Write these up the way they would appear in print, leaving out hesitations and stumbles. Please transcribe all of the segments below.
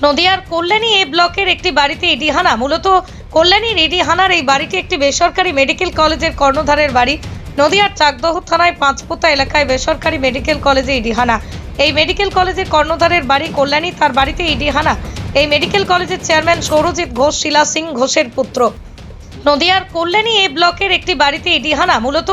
নদিয়ার কল্যাণী এ ব্লকের একটি বাড়িতে ইডি হানা। মূলত কল্যাণীর ইডি হানার এই বাড়িটি একটি বেসরকারি মেডিকেল কলেজের কর্ণধারের বাড়ি। নদিয়ার চাকদহ থানায় পাঁচপোতা এলাকায় বেসরকারি মেডিকেল কলেজে ইডি হানা। এই মেডিকেল কলেজের কর্ণধারের বাড়ি কল্যাণী, তার বাড়িতে ইডি হানা। এই মেডিকেল কলেজের চেয়ারম্যান সৌরজিৎ ঘোষ শিলা সিং ঘোষের পুত্র। নদিয়ার কল্যাণী এ ব্লকের একটি বাড়িতে ইডি হানা। মূলত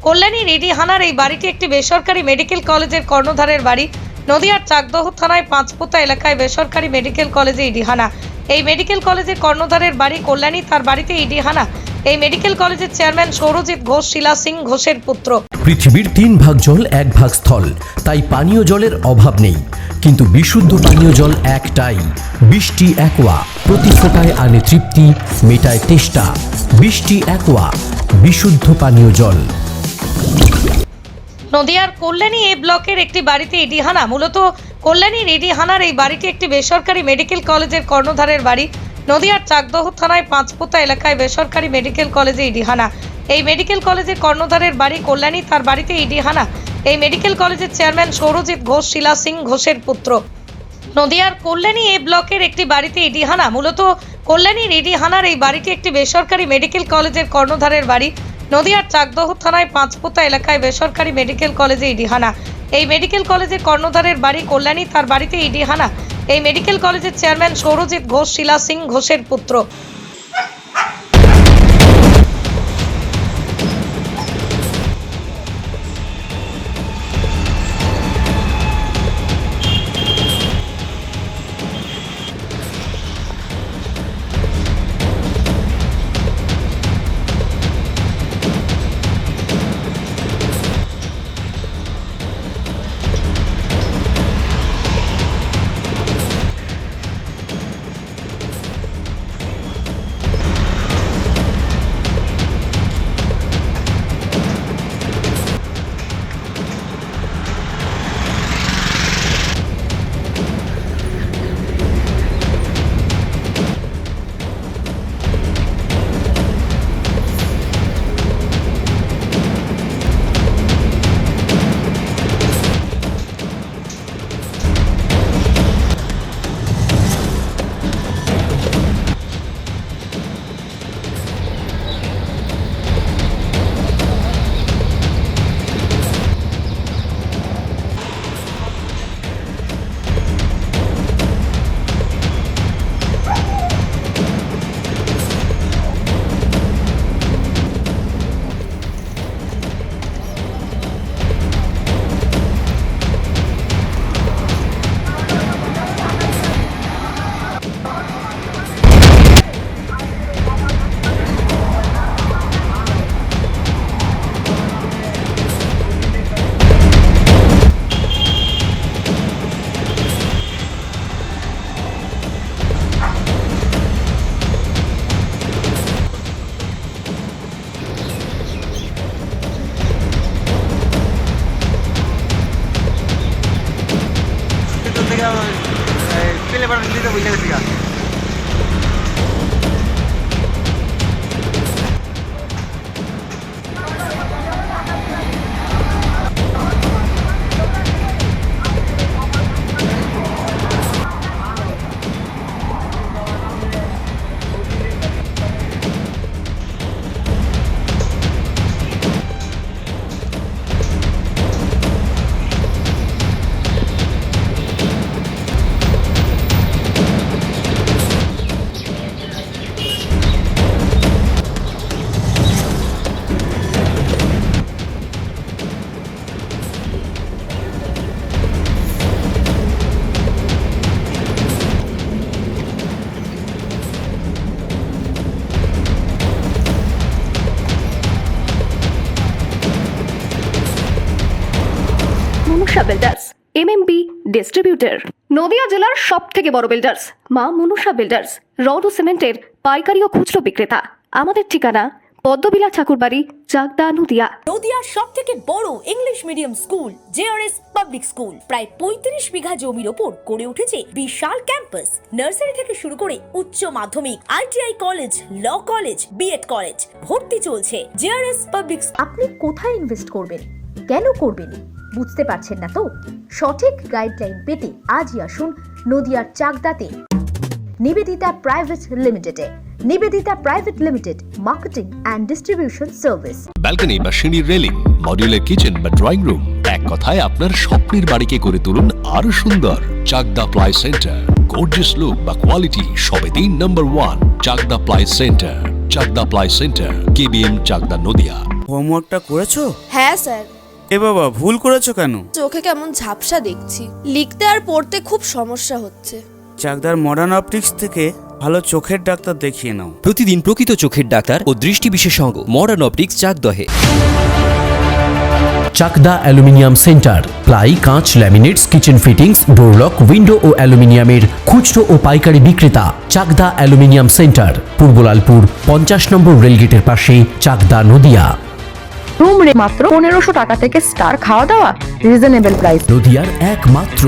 কল্যাণীর ইডি হানার এই বাড়িটি একটি বেসরকারি মেডিকেল কলেজের কর্ণধারের বাড়ি। নদিয়ার চাকদহ থানায় পাঁচপোতা এলাকায় বেসরকারি মেডিকেল কলেজে ইডি হানা। এই মেডিকেল কলেজের কর্ণধারের বাড়ি কল্যাণী, তার বাড়িতে ইডি হানা। এই মেডিকেল কলেজের চেয়ারম্যান সৌরজিৎ ঘোষ শিলা সিং ঘোষের পুত্র। পৃথিবীর 3 ভাগ জল 1 ভাগ স্থল, তাই পানীয় জলের অভাব নেই। কিন্তু বিশুদ্ধ পানীয় জল একটাই, বৃষ্টি অ্যাকোয়া। প্রতি ফোঁটায় আনে তৃপ্তি, মেটায় তেষ্টা। বৃষ্টি অ্যাকোয়া, বিশুদ্ধ পানীয় জল। নদিয়ার কল্যাণী এ ব্লকের একটি বাড়িতে ইডি হানা। মূলত কল্যাণীর ইডি হানার এই বাড়িটি একটি বেসরকারি মেডিকেল কলেজের কর্ণধারের বাড়ি। নদিয়ার চাকদহ থানায় পাঁচপোতা এলাকায় বেসরকারি মেডিকেল কলেজে ইডি হানা। এই মেডিকেল কলেজের কর্ণধারের বাড়ি কল্যাণী, তার বাড়িতে ইডি হানা। এই মেডিকেল কলেজের চেয়ারম্যান সৌরজিৎ ঘোষ শিলা সিং ঘোষের পুত্র। নদিয়ার কল্যাণী এ ব্লকের একটি বাড়িতে ইডি হানা। মূলত কল্যাণীর ইডি হানার এই বাড়িটি একটি বেসরকারি মেডিকেল কলেজের কর্ণধারের বাড়ি। নদিয়ার চাকদহ থানায় পাঁচপোতা এলাকায় বেসরকারি মেডিকেল কলেজে ইডি হানা। এই মেডিকেল কলেজের কর্ণধারের বাড়ি কল্যাণী, তার বাড়িতে ইডি হানা। এই মেডিকেল কলেজের চেয়ারম্যান সৌরজিৎ ঘোষ শিলা সিং ঘোষের পুত্র। Manusha builders MMB distributor, Nadia জেলার সব থেকে বড় বিল্ডার্স মা মনুষা বিল্ডার্স, রড ও সিমেন্টের পাইকারি ও খুচরো বিক্রেতা। আমাদের ঠিকানা পদ্মবিলা ঠাকুরবাড়ি, চাকদা, নদিয়া। নদিয়ার সব থেকে বড় English medium school JRS public school প্রায় ৩৫ বিঘা জমির ওপর গড়ে উঠেছে বিশাল ক্যাম্পাস। নার্সারি থেকে শুরু করে উচ্চ মাধ্যমিক, ITI college, law college, BEd college, ভর্তি চলছে জেআরএস পাবলিক। আপনি কোথায় ইনভেস্ট করবেন, কেন করবেন বুঝতে পারছেন না তো? সঠিক গাইডলাইন পেতে আজই আসুন নদিয়ার চাকদাতে নিবেদিতা প্রাইভেট লিমিটেডে। Nivedita private limited, marketing and distribution service. Balcony বা সিঁড়ির রেলিং, মডিউলার কিচেন বা ড্রয়িং রুম, এক কথায় আপনার স্বপ্নের বাড়িকে করে তুলুন আরো সুন্দর। Chakdaha ply centre, gorgeous look বা কোয়ালিটি সবেতেই number 1। Chakdaha ply centre, Chakdaha ply centre, KBM, Chakdaha, Nadia. হোমওয়ার্কটা করেছো? হ্যাঁ স্যার, এ বাবা, ভুল করেছো কেন? চোখে কেমন ঝাপসা দেখছি, লিখতে আর পড়তে খুব সমস্যা হচ্ছে। চাকদার মডার্ন অপটিক্স থেকে ভালো চোখের ডাক্তার দেখিয়ে নাও। প্রতিদিন প্রকৃত চোখের ডাক্তার ও দৃষ্টি বিশেষজ্ঞ মডার্ন অপটিক্স চাকদহে। চাকদা অ্যালুমিনিয়াম সেন্টার, প্লাই, কাঁচ, laminates, kitchen fittings, door lock, window ও অ্যালুমিনিয়ামের খুচরো ও পাইকারি বিক্রেতা। চাকদা অ্যালুমিনিয়াম সেন্টার, পূর্ব লালপুর 50 নম্বর রেলগেটের পাশে, চাকদা, নদিয়া। রুম রে মাত্র 1500 টাকা থেকে স্টার খাওয়া দাওয়া, রিজনেবল প্রাইস। নদিয়ার একমাত্র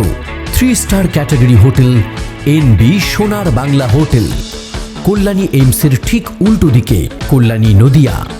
3 স্টার ক্যাটাগরি হোটেল এনবি সোনার বাংলা হোটেল, কল্যাণী এইমসের ঠিক উল্টো দিকে, কল্যাণী, নদিয়া।